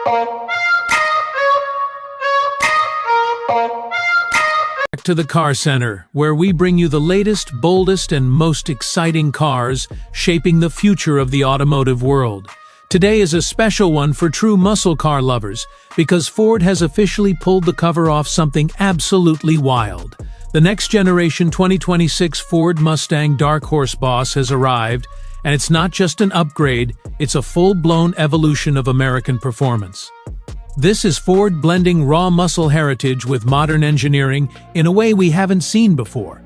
Back to the Car Center, where we bring you the latest, boldest, and most exciting cars shaping the future of the automotive world. Today is a special one for true muscle car lovers, because Ford has officially pulled the cover off something absolutely wild. The next generation 2026 Ford Mustang Dark Horse Boss has arrived, and it's not just an upgrade, it's a full-blown evolution of American performance. This is Ford blending raw muscle heritage with modern engineering in a way we haven't seen before.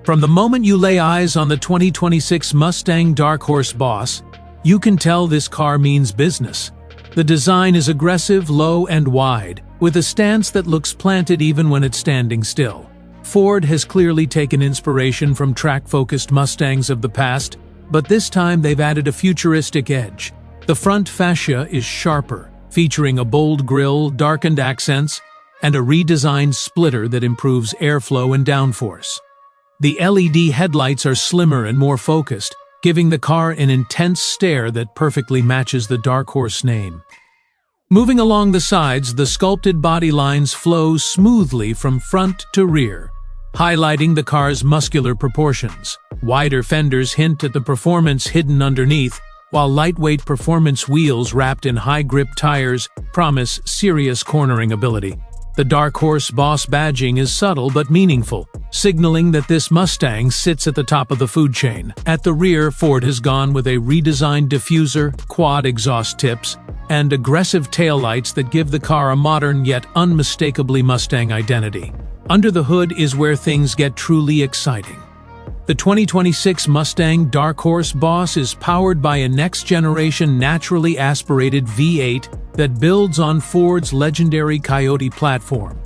From the moment you lay eyes on the 2026 Mustang Dark Horse Boss, you can tell this car means business. The design is aggressive, low, and wide, with a stance that looks planted even when it's standing still. Ford has clearly taken inspiration from track-focused Mustangs of the past, but this time they've added a futuristic edge. The front fascia is sharper, featuring a bold grille, darkened accents, and a redesigned splitter that improves airflow and downforce. The LED headlights are slimmer and more focused, giving the car an intense stare that perfectly matches the Dark Horse name. Moving along the sides, the sculpted body lines flow smoothly from front to rear, highlighting the car's muscular proportions. Wider fenders hint at the performance hidden underneath, while lightweight performance wheels wrapped in high-grip tires promise serious cornering ability. The Dark Horse Boss badging is subtle but meaningful, signaling that this Mustang sits at the top of the food chain. At the rear, Ford has gone with a redesigned diffuser, quad exhaust tips, and aggressive taillights that give the car a modern yet unmistakably Mustang identity. Under the hood is where things get truly exciting. The 2026 Mustang Dark Horse Boss is powered by a next-generation naturally aspirated V8 that builds on Ford's legendary Coyote platform.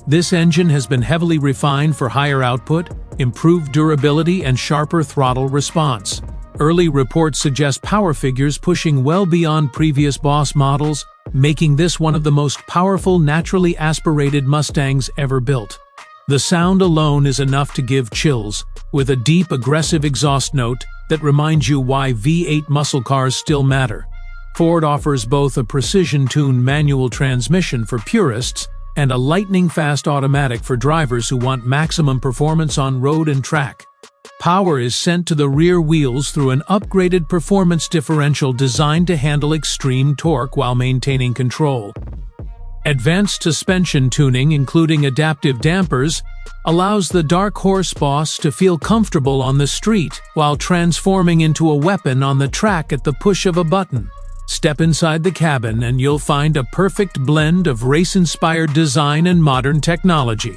This engine has been heavily refined for higher output, improved durability, and sharper throttle response. Early reports suggest power figures pushing well beyond previous Boss models, making this one of the most powerful naturally aspirated Mustangs ever built. The sound alone is enough to give chills, with a deep, aggressive exhaust note that reminds you why V8 muscle cars still matter. Ford offers both a precision-tuned manual transmission for purists and a lightning-fast automatic for drivers who want maximum performance on road and track. Power is sent to the rear wheels through an upgraded performance differential designed to handle extreme torque while maintaining control. Advanced suspension tuning, including adaptive dampers, allows the Dark Horse Boss to feel comfortable on the street while transforming into a weapon on the track at the push of a button. Step inside the cabin and you'll find a perfect blend of race-inspired design and modern technology.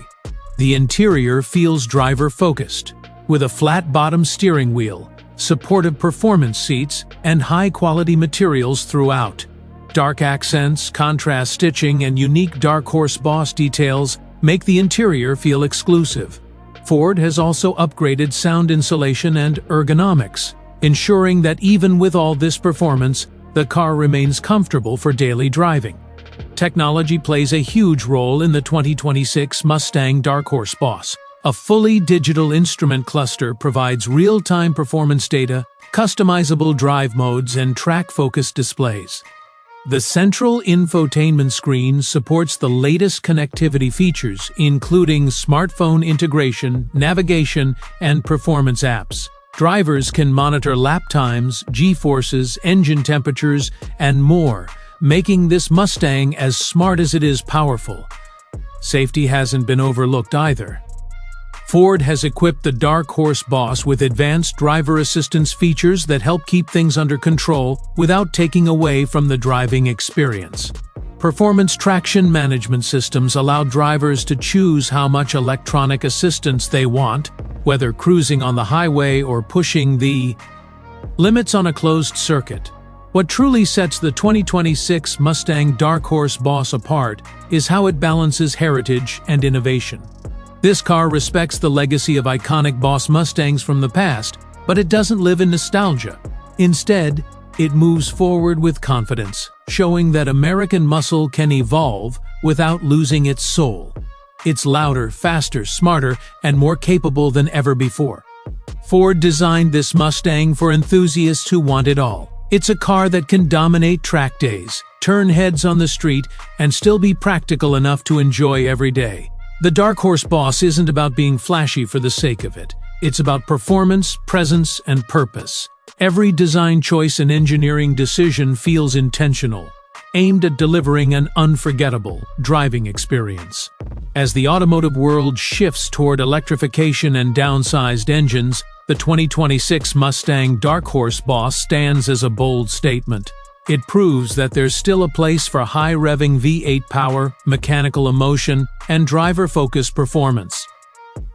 The interior feels driver-focused, with a flat-bottom steering wheel, supportive performance seats, and high-quality materials throughout. Dark accents, contrast stitching, and unique Dark Horse Boss details make the interior feel exclusive. Ford has also upgraded sound insulation and ergonomics, ensuring that even with all this performance, the car remains comfortable for daily driving. Technology plays a huge role in the 2026 Mustang Dark Horse Boss. A fully digital instrument cluster provides real-time performance data, customizable drive modes, and track-focused displays. The central infotainment screen supports the latest connectivity features, including smartphone integration, navigation, and performance apps. Drivers can monitor lap times, G-forces, engine temperatures, and more, making this Mustang as smart as it is powerful. Safety hasn't been overlooked either. Ford has equipped the Dark Horse Boss with advanced driver assistance features that help keep things under control without taking away from the driving experience. Performance traction management systems allow drivers to choose how much electronic assistance they want, whether cruising on the highway or pushing the limits on a closed circuit. What truly sets the 2026 Mustang Dark Horse Boss apart is how it balances heritage and innovation. This car respects the legacy of iconic Boss Mustangs from the past, but it doesn't live in nostalgia. Instead, it moves forward with confidence, showing that American muscle can evolve without losing its soul. It's louder, faster, smarter, and more capable than ever before. Ford designed this Mustang for enthusiasts who want it all. It's a car that can dominate track days, turn heads on the street, and still be practical enough to enjoy every day. The Dark Horse Boss isn't about being flashy for the sake of it. It's about performance, presence, and purpose. Every design choice and engineering decision feels intentional, aimed at delivering an unforgettable driving experience. As the automotive world shifts toward electrification and downsized engines, the 2026 Mustang Dark Horse Boss stands as a bold statement. It proves that there's still a place for high-revving V8 power, mechanical emotion, and driver-focused performance.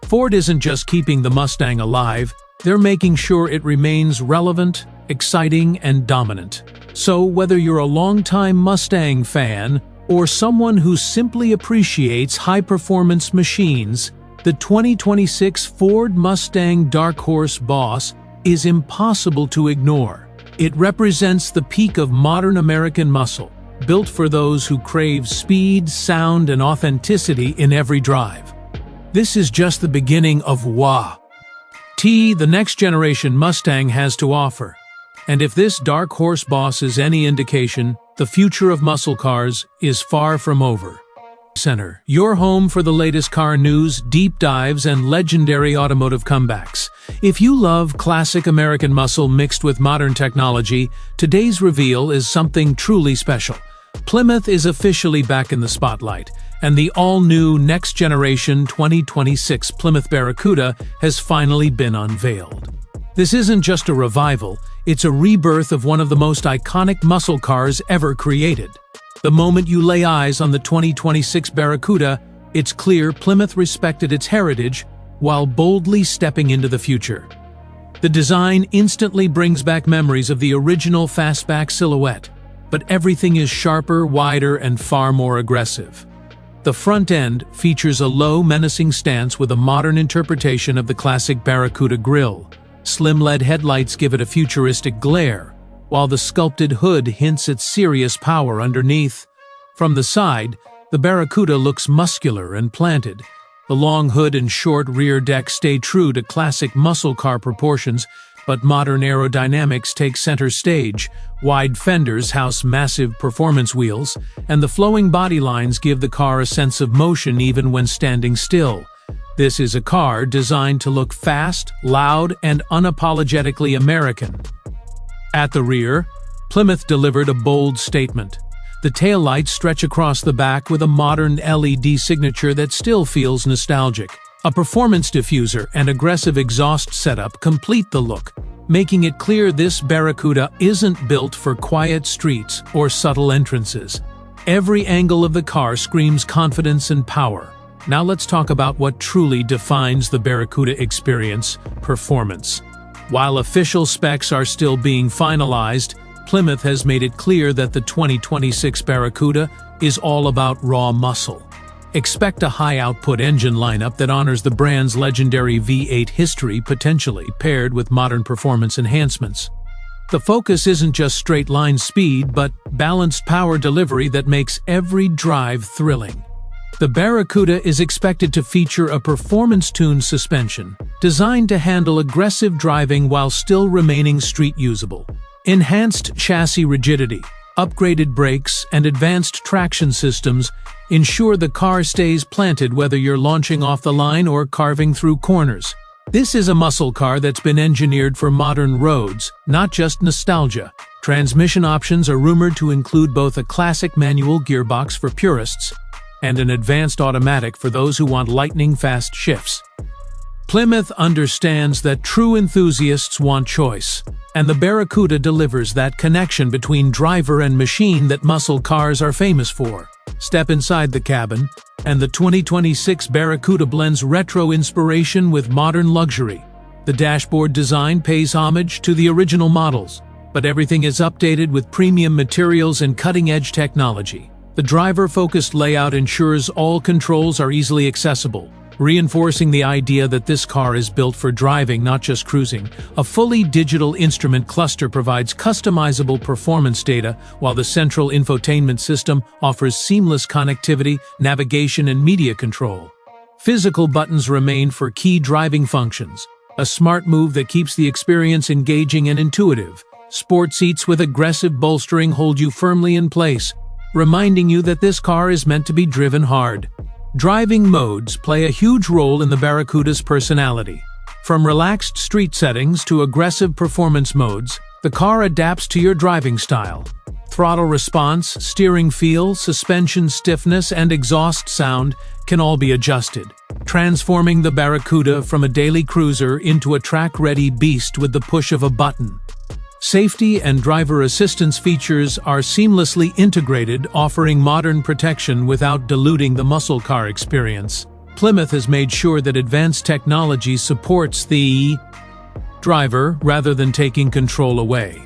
Ford isn't just keeping the Mustang alive, they're making sure it remains relevant, exciting, and dominant. So whether you're a longtime Mustang fan or someone who simply appreciates high-performance machines, the 2026 Ford Mustang Dark Horse Boss is impossible to ignore. It represents the peak of modern American muscle, built for those who crave speed, sound, and authenticity in every drive. This is just the beginning of what the next-generation Mustang has to offer. And if this Dark Horse Boss is any indication, the future of muscle cars is far from over. Center, your home for the latest car news, deep dives, and legendary automotive comebacks. If you love classic American muscle mixed with modern technology, today's reveal is something truly special. Plymouth is officially back in the spotlight, and the all-new next-generation 2026 Plymouth Barracuda has finally been unveiled. This isn't just a revival, it's a rebirth of one of the most iconic muscle cars ever created. The moment you lay eyes on the 2026 Barracuda, it's clear Plymouth respected its heritage while boldly stepping into the future. The design instantly brings back memories of the original fastback silhouette, but everything is sharper, wider, and far more aggressive. The front end features a low, menacing stance with a modern interpretation of the classic Barracuda grille. Slim LED headlights give it a futuristic glare, while the sculpted hood hints at serious power underneath. From the side, the Barracuda looks muscular and planted. The long hood and short rear deck stay true to classic muscle car proportions, but modern aerodynamics take center stage. Wide fenders house massive performance wheels, and the flowing body lines give the car a sense of motion even when standing still. This is a car designed to look fast, loud, and unapologetically American. At the rear, Plymouth delivered a bold statement. The taillights stretch across the back with a modern LED signature that still feels nostalgic. A performance diffuser and aggressive exhaust setup complete the look, making it clear this Barracuda isn't built for quiet streets or subtle entrances. Every angle of the car screams confidence and power. Now let's talk about what truly defines the Barracuda experience: performance. While official specs are still being finalized, Plymouth has made it clear that the 2026 Barracuda is all about raw muscle. Expect a high-output engine lineup that honors the brand's legendary V8 history, potentially paired with modern performance enhancements. The focus isn't just straight-line speed, but balanced power delivery that makes every drive thrilling. The Barracuda is expected to feature a performance-tuned suspension, designed to handle aggressive driving while still remaining street-usable. Enhanced chassis rigidity, upgraded brakes, and advanced traction systems ensure the car stays planted whether you're launching off the line or carving through corners. This is a muscle car that's been engineered for modern roads, not just nostalgia. Transmission options are rumored to include both a classic manual gearbox for purists and an advanced automatic for those who want lightning-fast shifts. Plymouth understands that true enthusiasts want choice, and the Barracuda delivers that connection between driver and machine that muscle cars are famous for. Step inside the cabin, and the 2026 Barracuda blends retro inspiration with modern luxury. The dashboard design pays homage to the original models, but everything is updated with premium materials and cutting-edge technology. The driver-focused layout ensures all controls are easily accessible, reinforcing the idea that this car is built for driving, not just cruising. A fully digital instrument cluster provides customizable performance data, while the central infotainment system offers seamless connectivity, navigation, and media control. Physical buttons remain for key driving functions, a smart move that keeps the experience engaging and intuitive. Sport seats with aggressive bolstering hold you firmly in place, reminding you that this car is meant to be driven hard. Driving modes play a huge role in the Barracuda's personality. From relaxed street settings to aggressive performance modes, the car adapts to your driving style. Throttle response, steering feel, suspension stiffness, and exhaust sound can all be adjusted, transforming the Barracuda from a daily cruiser into a track-ready beast with the push of a button. Safety and driver assistance features are seamlessly integrated, offering modern protection without diluting the muscle car experience. Plymouth has made sure that advanced technology supports the driver rather than taking control away.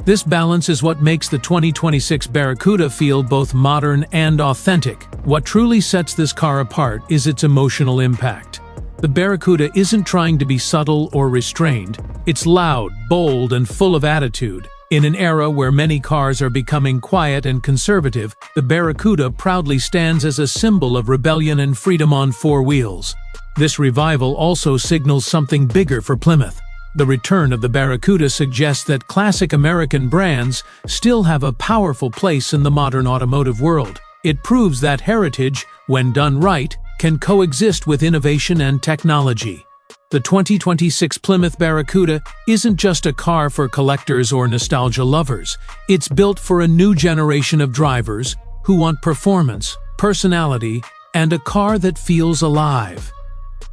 This balance is what makes the 2026 Barracuda feel both modern and authentic. What truly sets this car apart is its emotional impact. The Barracuda isn't trying to be subtle or restrained. It's loud, bold, and full of attitude. In an era where many cars are becoming quiet and conservative, the Barracuda proudly stands as a symbol of rebellion and freedom on four wheels. This revival also signals something bigger for Plymouth. The return of the Barracuda suggests that classic American brands still have a powerful place in the modern automotive world. It proves that heritage, when done right, can coexist with innovation and technology. The 2026 Plymouth Barracuda isn't just a car for collectors or nostalgia lovers. It's built for a new generation of drivers who want performance, personality, and a car that feels alive.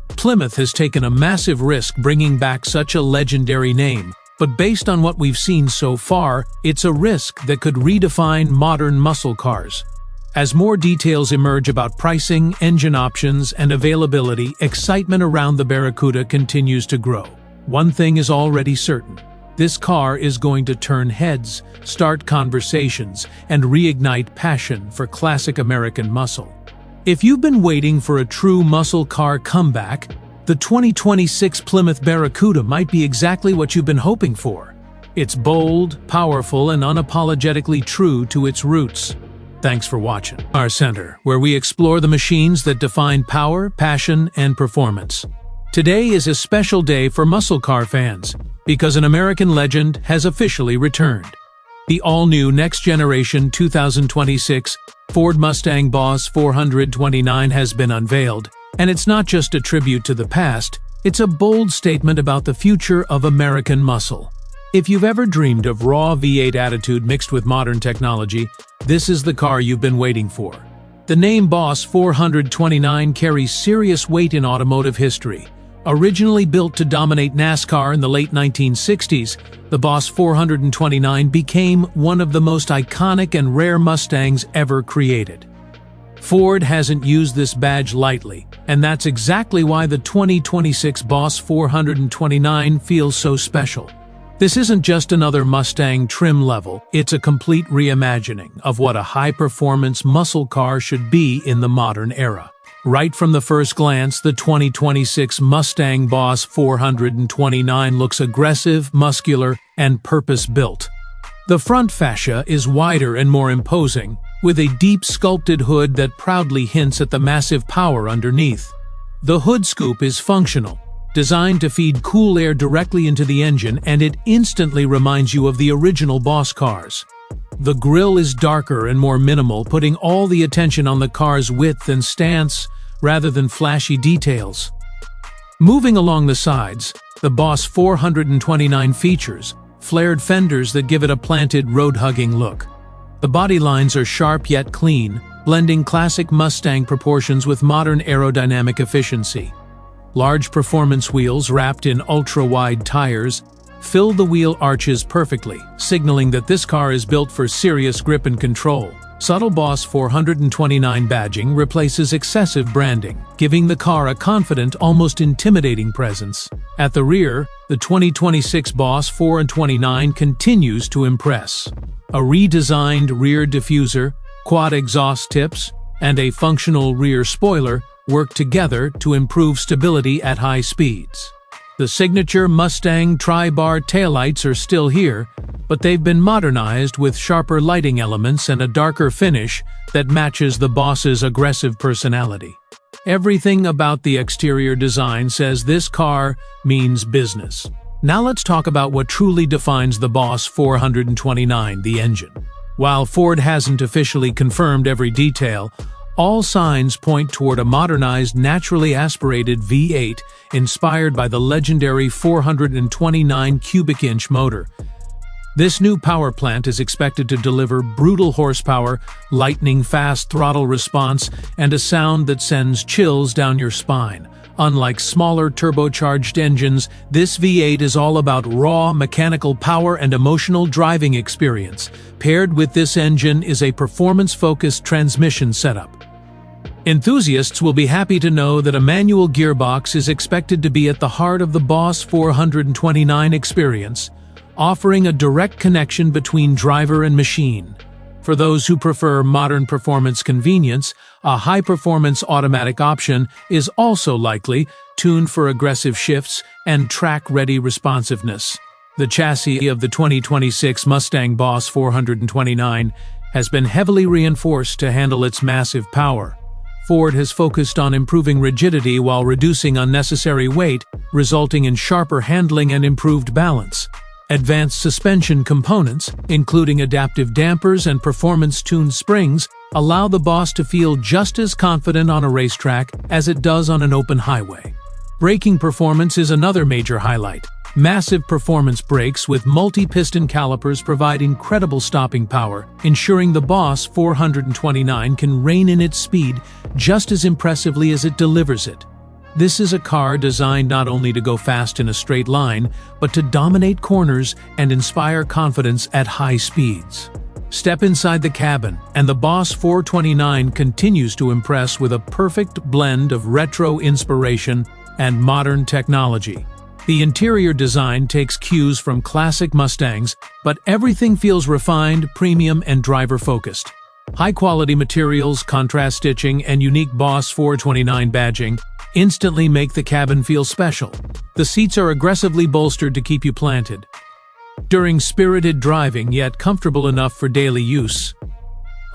Plymouth has taken a massive risk bringing back such a legendary name, but based on what we've seen so far, it's a risk that could redefine modern muscle cars. As more details emerge about pricing, engine options, and availability, excitement around the Barracuda continues to grow. One thing is already certain. This car is going to turn heads, start conversations, and reignite passion for classic American muscle. If you've been waiting for a true muscle car comeback, the 2026 Plymouth Barracuda might be exactly what you've been hoping for. It's bold, powerful, and unapologetically true to its roots. Thanks for watching our center, where we explore the machines that define power, passion, and performance. Today is a special day for muscle car fans, because an American legend has officially returned. The all-new next-generation 2026 Ford Mustang Boss 429 has been unveiled, and it's not just a tribute to the past, it's a bold statement about the future of American muscle. If you've ever dreamed of raw V8 attitude mixed with modern technology, this is the car you've been waiting for. The name Boss 429 carries serious weight in automotive history. Originally built to dominate NASCAR in the late 1960s, the Boss 429 became one of the most iconic and rare Mustangs ever created. Ford hasn't used this badge lightly, and that's exactly why the 2026 Boss 429 feels so special. This isn't just another Mustang trim level, it's a complete reimagining of what a high-performance muscle car should be in the modern era. Right from the first glance, the 2026 Mustang Boss 429 looks aggressive, muscular, and purpose-built. The front fascia is wider and more imposing, with a deep sculpted hood that proudly hints at the massive power underneath. The hood scoop is functional, designed to feed cool air directly into the engine, and it instantly reminds you of the original Boss cars. The grille is darker and more minimal, putting all the attention on the car's width and stance rather than flashy details. Moving along the sides, the Boss 429 features flared fenders that give it a planted, road-hugging look. The body lines are sharp yet clean, blending classic Mustang proportions with modern aerodynamic efficiency. Large performance wheels wrapped in ultra-wide tires fill the wheel arches perfectly, signaling that this car is built for serious grip and control. Subtle Boss 429 badging replaces excessive branding, giving the car a confident, almost intimidating presence. At the rear, the 2026 Boss 429 continues to impress. A redesigned rear diffuser, quad exhaust tips, and a functional rear spoiler work together to improve stability at high speeds. The signature Mustang tri-bar taillights are still here, but they've been modernized with sharper lighting elements and a darker finish that matches the Boss's aggressive personality. Everything about the exterior design says this car means business. Now let's talk about what truly defines the Boss 429, the engine. While Ford hasn't officially confirmed every detail, all signs point toward a modernized, naturally aspirated V8 inspired by the legendary 429 cubic inch motor. This new power plant is expected to deliver brutal horsepower, lightning-fast throttle response, and a sound that sends chills down your spine. Unlike smaller turbocharged engines, this V8 is all about raw mechanical power and emotional driving experience. Paired with this engine is a performance-focused transmission setup. Enthusiasts will be happy to know that a manual gearbox is expected to be at the heart of the Boss 429 experience, offering a direct connection between driver and machine. For those who prefer modern performance convenience, a high-performance automatic option is also likely, tuned for aggressive shifts and track-ready responsiveness. The chassis of the 2026 Mustang Boss 429 has been heavily reinforced to handle its massive power. Ford has focused on improving rigidity while reducing unnecessary weight, resulting in sharper handling and improved balance. Advanced suspension components, including adaptive dampers and performance-tuned springs, allow the Boss to feel just as confident on a racetrack as it does on an open highway. Braking performance is another major highlight. Massive performance brakes with multi-piston calipers provide incredible stopping power, ensuring the Boss 429 can rein in its speed just as impressively as it delivers it. This is a car designed not only to go fast in a straight line, but to dominate corners and inspire confidence at high speeds. Step inside the cabin, and the Boss 429 continues to impress with a perfect blend of retro inspiration and modern technology. The interior design takes cues from classic Mustangs, but everything feels refined, premium, and driver-focused. High-quality materials, contrast stitching, and unique Boss 429 badging instantly make the cabin feel special. The seats are aggressively bolstered to keep you planted during spirited driving, yet comfortable enough for daily use.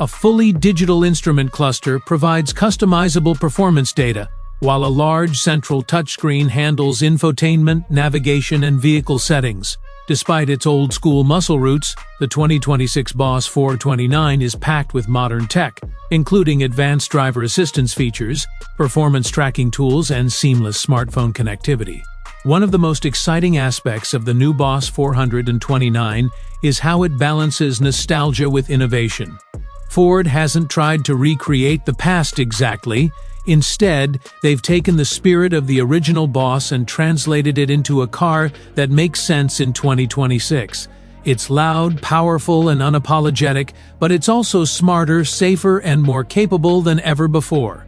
A fully digital instrument cluster provides customizable performance data, while a large central touchscreen handles infotainment, navigation, and vehicle settings. Despite its old-school muscle roots, the 2026 Boss 429 is packed with modern tech, including advanced driver assistance features, performance tracking tools, and seamless smartphone connectivity. One of the most exciting aspects of the new Boss 429 is how it balances nostalgia with innovation. Ford hasn't tried to recreate the past exactly. Instead, they've taken the spirit of the original Boss and translated it into a car that makes sense in 2026. It's loud, powerful, and unapologetic, but it's also smarter, safer, and more capable than ever before.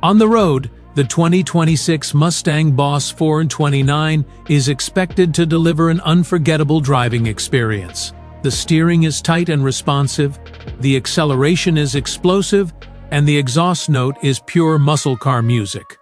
On the road, the 2026 Mustang Boss 429 is expected to deliver an unforgettable driving experience. The steering is tight and responsive, the acceleration is explosive, and the exhaust note is pure muscle car music.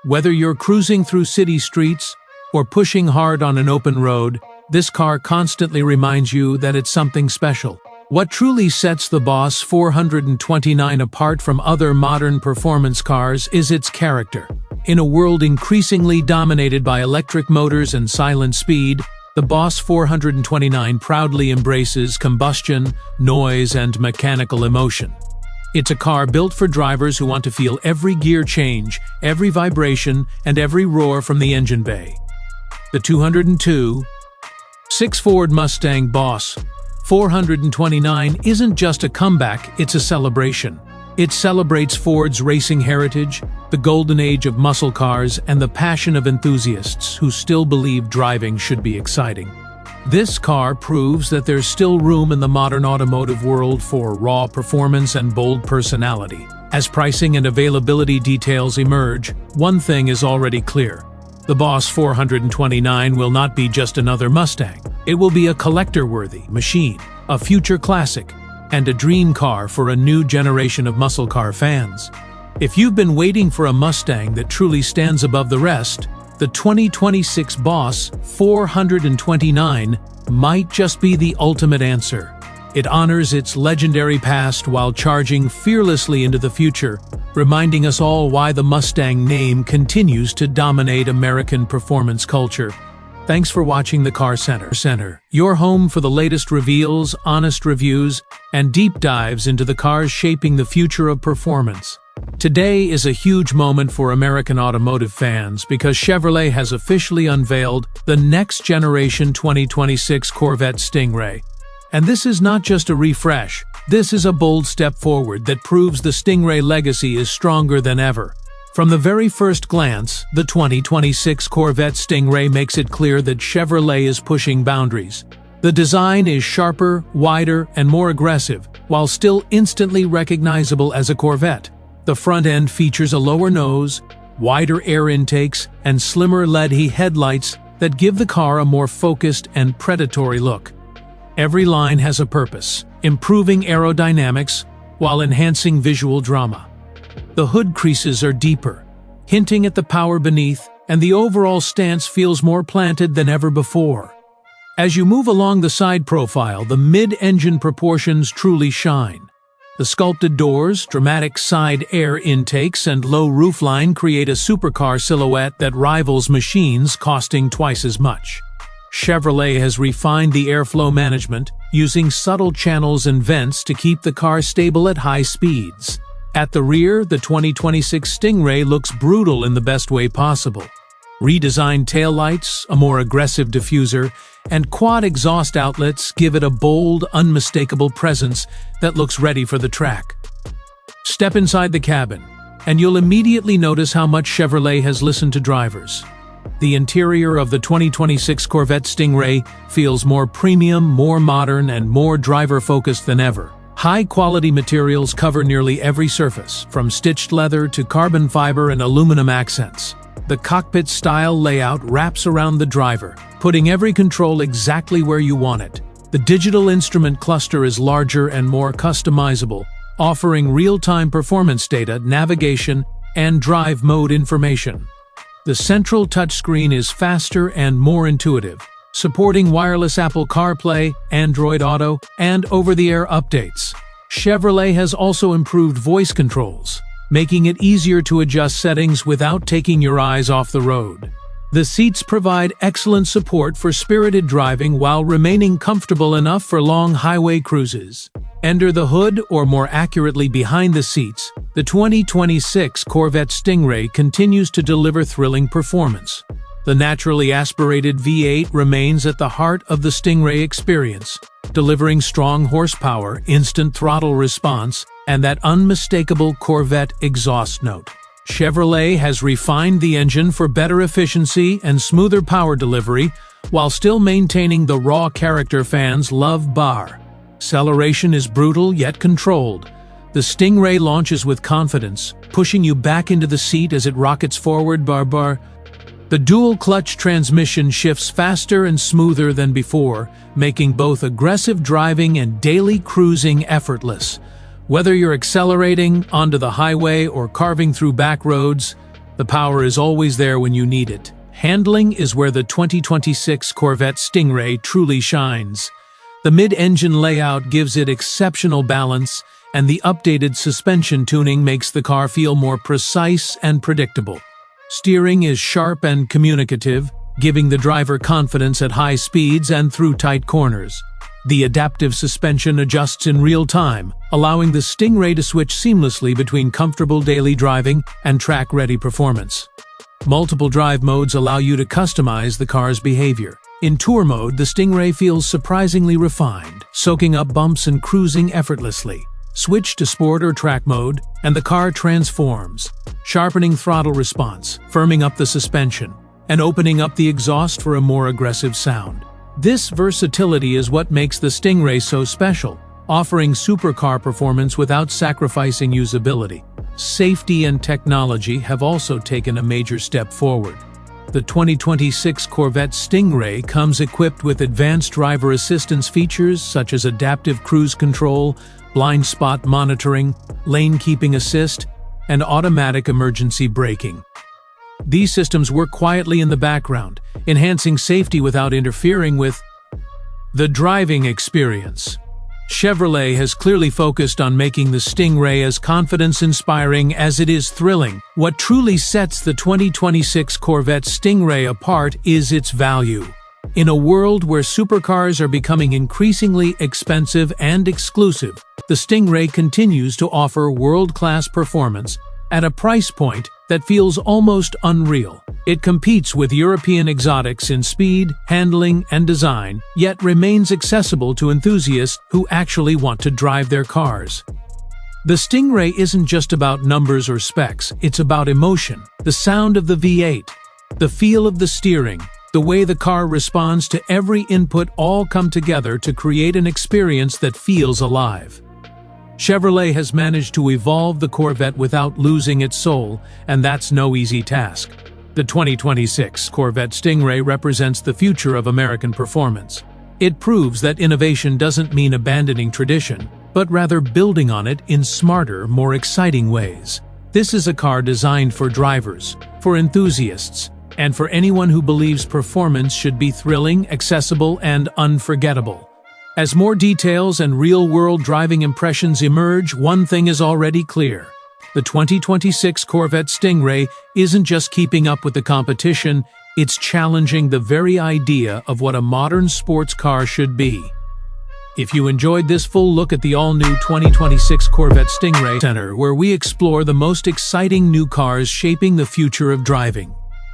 Whether you're cruising through city streets or pushing hard on an open road, this car constantly reminds you that it's something special. What truly sets the Boss 429 apart from other modern performance cars is its character. In a world increasingly dominated by electric motors and silent speed, the Boss 429 proudly embraces combustion, noise, and mechanical emotion. It's a car built for drivers who want to feel every gear change, every vibration, and every roar from the engine bay. The 202.6 Ford Mustang Boss 429 isn't just a comeback, it's a celebration. It celebrates Ford's racing heritage, the golden age of muscle cars, and the passion of enthusiasts who still believe driving should be exciting. This car proves that there's still room in the modern automotive world for raw performance and bold personality. As pricing and availability details emerge, one thing is already clear. The Boss 429 will not be just another Mustang. It will be a collector-worthy machine, a future classic, and a dream car for a new generation of muscle car fans. If you've been waiting for a Mustang that truly stands above the rest, the 2026 Boss 429 might just be the ultimate answer. It honors its legendary past while charging fearlessly into the future, reminding us all why the Mustang name continues to dominate American performance culture. Thanks for watching the Car Center, your home for the latest reveals, honest reviews, and deep dives into the cars shaping the future of performance. Today is a huge moment for American automotive fans because Chevrolet has officially unveiled the next generation 2026 Corvette Stingray. And this is not just a refresh, this is a bold step forward that proves the Stingray legacy is stronger than ever. From the very first glance, the 2026 Corvette Stingray makes it clear that Chevrolet is pushing boundaries. The design is sharper, wider, and more aggressive, while still instantly recognizable as a Corvette. The front end features a lower nose, wider air intakes, and slimmer LED headlights that give the car a more focused and predatory look. Every line has a purpose, improving aerodynamics while enhancing visual drama. The hood creases are deeper, hinting at the power beneath, and the overall stance feels more planted than ever before. As you move along the side profile, the mid-engine proportions truly shine. The sculpted doors, dramatic side air intakes, and low roofline create a supercar silhouette that rivals machines costing twice as much. Chevrolet has refined the airflow management, using subtle channels and vents to keep the car stable at high speeds. At the rear, the 2026 Stingray looks brutal in the best way possible. Redesigned taillights, a more aggressive diffuser, and quad exhaust outlets give it a bold, unmistakable presence that looks ready for the track. Step inside the cabin, and you'll immediately notice how much Chevrolet has listened to drivers. The interior of the 2026 Corvette Stingray feels more premium, more modern, and more driver-focused than ever. High-quality materials cover nearly every surface, from stitched leather to carbon fiber and aluminum accents. The cockpit-style layout wraps around the driver, putting every control exactly where you want it. The digital instrument cluster is larger and more customizable, offering real-time performance data, navigation, and drive mode information. The central touchscreen is faster and more intuitive, supporting wireless Apple CarPlay, Android Auto, and over-the-air updates. Chevrolet has also improved voice controls, making it easier to adjust settings without taking your eyes off the road. The seats provide excellent support for spirited driving while remaining comfortable enough for long highway cruises. Under the hood, or more accurately behind the seats, the 2026 Corvette Stingray continues to deliver thrilling performance. The naturally aspirated V8 remains at the heart of the Stingray experience, delivering strong horsepower, instant throttle response, and that unmistakable Corvette exhaust note. Chevrolet has refined the engine for better efficiency and smoother power delivery, while still maintaining the raw character fans love. Acceleration is brutal yet controlled. The Stingray launches with confidence, pushing you back into the seat as it rockets forward. The dual-clutch transmission shifts faster and smoother than before, making both aggressive driving and daily cruising effortless. Whether you're accelerating onto the highway or carving through back roads, the power is always there when you need it. Handling is where the 2026 Corvette Stingray truly shines. The mid-engine layout gives it exceptional balance, and the updated suspension tuning makes the car feel more precise and predictable. Steering is sharp and communicative, giving the driver confidence at high speeds and through tight corners. The adaptive suspension adjusts in real time, allowing the Stingray to switch seamlessly between comfortable daily driving and track-ready performance. Multiple drive modes allow you to customize the car's behavior. In Tour mode, the Stingray feels surprisingly refined, soaking up bumps and cruising effortlessly. Switch to Sport or Track mode, and the car transforms, sharpening throttle response, firming up the suspension, and opening up the exhaust for a more aggressive sound. This versatility is what makes the Stingray so special, offering supercar performance without sacrificing usability. Safety and technology have also taken a major step forward. The 2026 Corvette Stingray comes equipped with advanced driver assistance features such as adaptive cruise control, blind spot monitoring, lane keeping assist, and automatic emergency braking. These systems work quietly in the background, enhancing safety without interfering with the driving experience. Chevrolet has clearly focused on making the Stingray as confidence-inspiring as it is thrilling. What truly sets the 2026 Corvette Stingray apart is its value. In a world where supercars are becoming increasingly expensive and exclusive, the Stingray continues to offer world-class performance at a price point that feels almost unreal. It competes with European exotics in speed, handling, and design, yet remains accessible to enthusiasts who actually want to drive their cars. The Stingray isn't just about numbers or specs, it's about emotion. The sound of the V8, the feel of the steering, the way the car responds to every input all come together to create an experience that feels alive. Chevrolet has managed to evolve the Corvette without losing its soul, and that's no easy task. The 2026 Corvette Stingray represents the future of American performance. It proves that innovation doesn't mean abandoning tradition, but rather building on it in smarter, more exciting ways. This is a car designed for drivers, for enthusiasts, and for anyone who believes performance should be thrilling, accessible, and unforgettable. As more details and real-world driving impressions emerge, one thing is already clear. The 2026 Corvette Stingray isn't just keeping up with the competition, it's challenging the very idea of what a modern sports car should be. If you enjoyed this full look at the all-new 2026 Corvette Stingray Center, where we explore the most exciting new cars shaping the future of driving.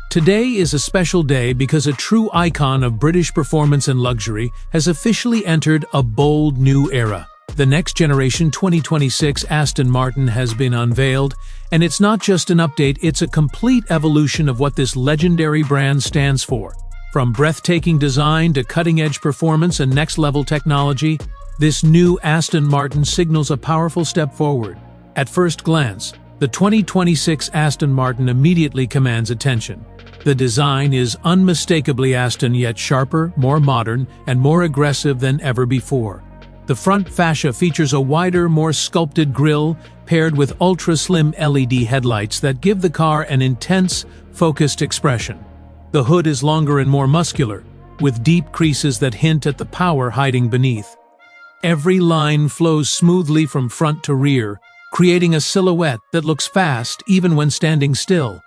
Today is a special day because a true icon of British performance and luxury has officially entered a bold new era. The next generation 2026 Aston Martin has been unveiled, and it's not just an update, it's a complete evolution of what this legendary brand stands for. From breathtaking design to cutting-edge performance and next-level technology, this new Aston Martin signals a powerful step forward. At first glance, the 2026 Aston Martin immediately commands attention. The design is unmistakably Aston, yet sharper, more modern, and more aggressive than ever before. The front fascia features a wider, more sculpted grille, paired with ultra-slim LED headlights that give the car an intense, focused expression. The hood is longer and more muscular, with deep creases that hint at the power hiding beneath. Every line flows smoothly from front to rear, creating a silhouette that looks fast even when standing still.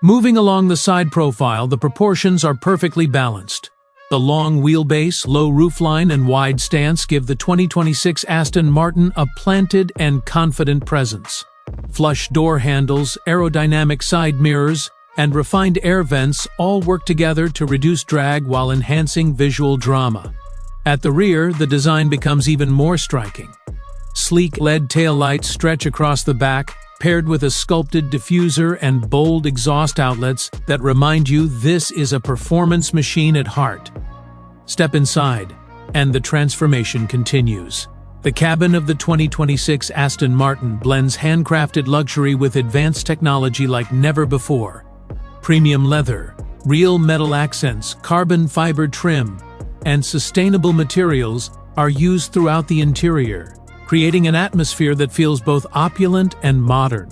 Moving along the side profile, the proportions are perfectly balanced. The long wheelbase, low roofline, and wide stance give the 2026 Aston Martin a planted and confident presence. Flush door handles, aerodynamic side mirrors, and refined air vents all work together to reduce drag while enhancing visual drama. At the rear, the design becomes even more striking. Sleek LED taillights stretch across the back, paired with a sculpted diffuser and bold exhaust outlets that remind you this is a performance machine at heart. Step inside, and the transformation continues. The cabin of the 2026 Aston Martin blends handcrafted luxury with advanced technology like never before. Premium leather, real metal accents, carbon fiber trim, and sustainable materials are used throughout the interior, creating an atmosphere that feels both opulent and modern.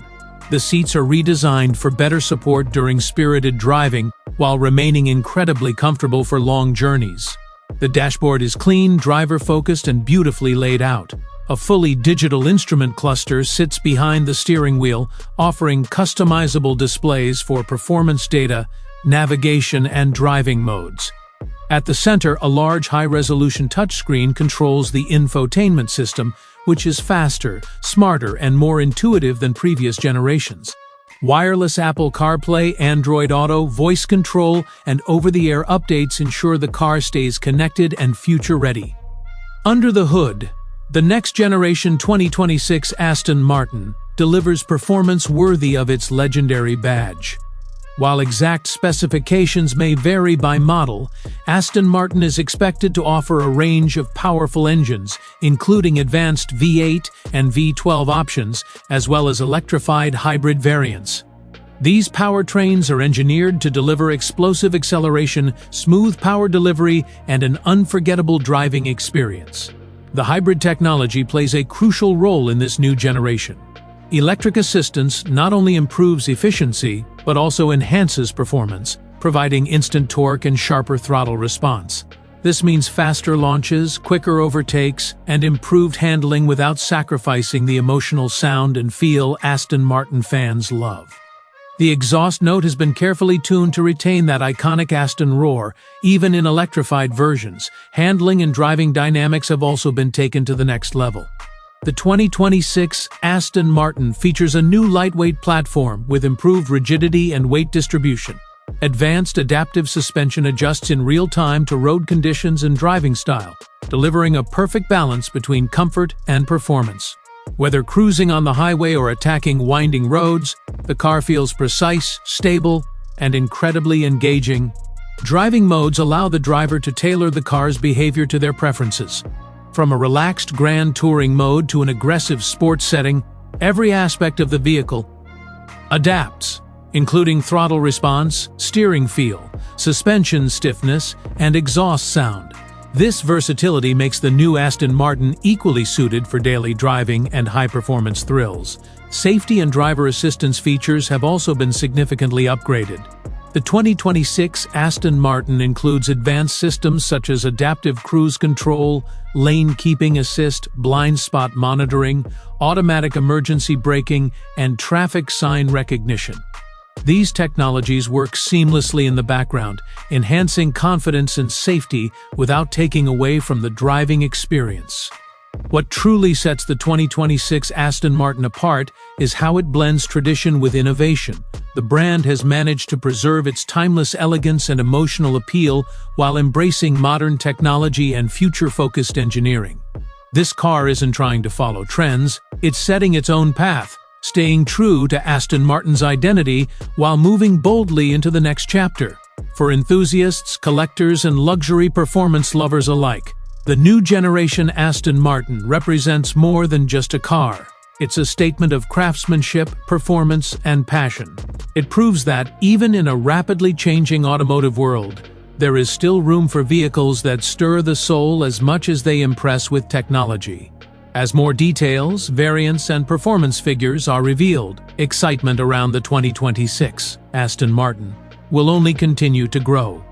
The seats are redesigned for better support during spirited driving, while remaining incredibly comfortable for long journeys. The dashboard is clean, driver-focused, and beautifully laid out. A fully digital instrument cluster sits behind the steering wheel, offering customizable displays for performance data, navigation, and driving modes. At the center, a large high-resolution touchscreen controls the infotainment system, which is faster, smarter, and more intuitive than previous generations. Wireless Apple CarPlay, Android Auto, voice control, and over-the-air updates ensure the car stays connected and future-ready. Under the hood, the next-generation 2026 Aston Martin delivers performance worthy of its legendary badge. While exact specifications may vary by model, Aston Martin is expected to offer a range of powerful engines, including advanced V8 and V12 options, as well as electrified hybrid variants. These powertrains are engineered to deliver explosive acceleration, smooth power delivery, and an unforgettable driving experience. The hybrid technology plays a crucial role in this new generation. Electric assistance not only improves efficiency, but also enhances performance, providing instant torque and sharper throttle response. This means faster launches, quicker overtakes, and improved handling without sacrificing the emotional sound and feel Aston Martin fans love. The exhaust note has been carefully tuned to retain that iconic Aston roar, even in electrified versions. Handling and driving dynamics have also been taken to the next level. The 2026 Aston Martin features a new lightweight platform with improved rigidity and weight distribution. Advanced adaptive suspension adjusts in real time to road conditions and driving style, delivering a perfect balance between comfort and performance. Whether cruising on the highway or attacking winding roads, the car feels precise, stable, and incredibly engaging. Driving modes allow the driver to tailor the car's behavior to their preferences. From a relaxed grand touring mode to an aggressive sports setting, every aspect of the vehicle adapts, including throttle response, steering feel, suspension stiffness, and exhaust sound. This versatility makes the new Aston Martin equally suited for daily driving and high-performance thrills. Safety and driver assistance features have also been significantly upgraded. The 2026 Aston Martin includes advanced systems such as adaptive cruise control, lane keeping assist, blind spot monitoring, automatic emergency braking, and traffic sign recognition. These technologies work seamlessly in the background, enhancing confidence and safety without taking away from the driving experience. What truly sets the 2026 Aston Martin apart is how it blends tradition with innovation. The brand has managed to preserve its timeless elegance and emotional appeal while embracing modern technology and future-focused engineering. This car isn't trying to follow trends, it's setting its own path, staying true to Aston Martin's identity while moving boldly into the next chapter. For enthusiasts, collectors, and luxury performance lovers alike, the new generation Aston Martin represents more than just a car. It's a statement of craftsmanship, performance, and passion. It proves that, even in a rapidly changing automotive world, there is still room for vehicles that stir the soul as much as they impress with technology. As more details, variants, and performance figures are revealed, excitement around the 2026 Aston Martin will only continue to grow.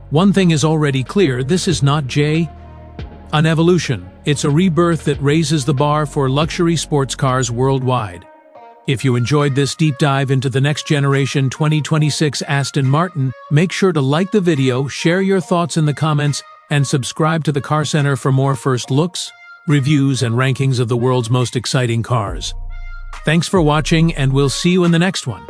One thing is already clear: this is not an evolution. It's a rebirth that raises the bar for luxury sports cars worldwide. If you enjoyed this deep dive into the next generation 2026 Aston Martin, make sure to like the video, share your thoughts in the comments, and subscribe to the Car Center for more first looks, reviews, and rankings of the world's most exciting cars. Thanks for watching, and we'll see you in the next one.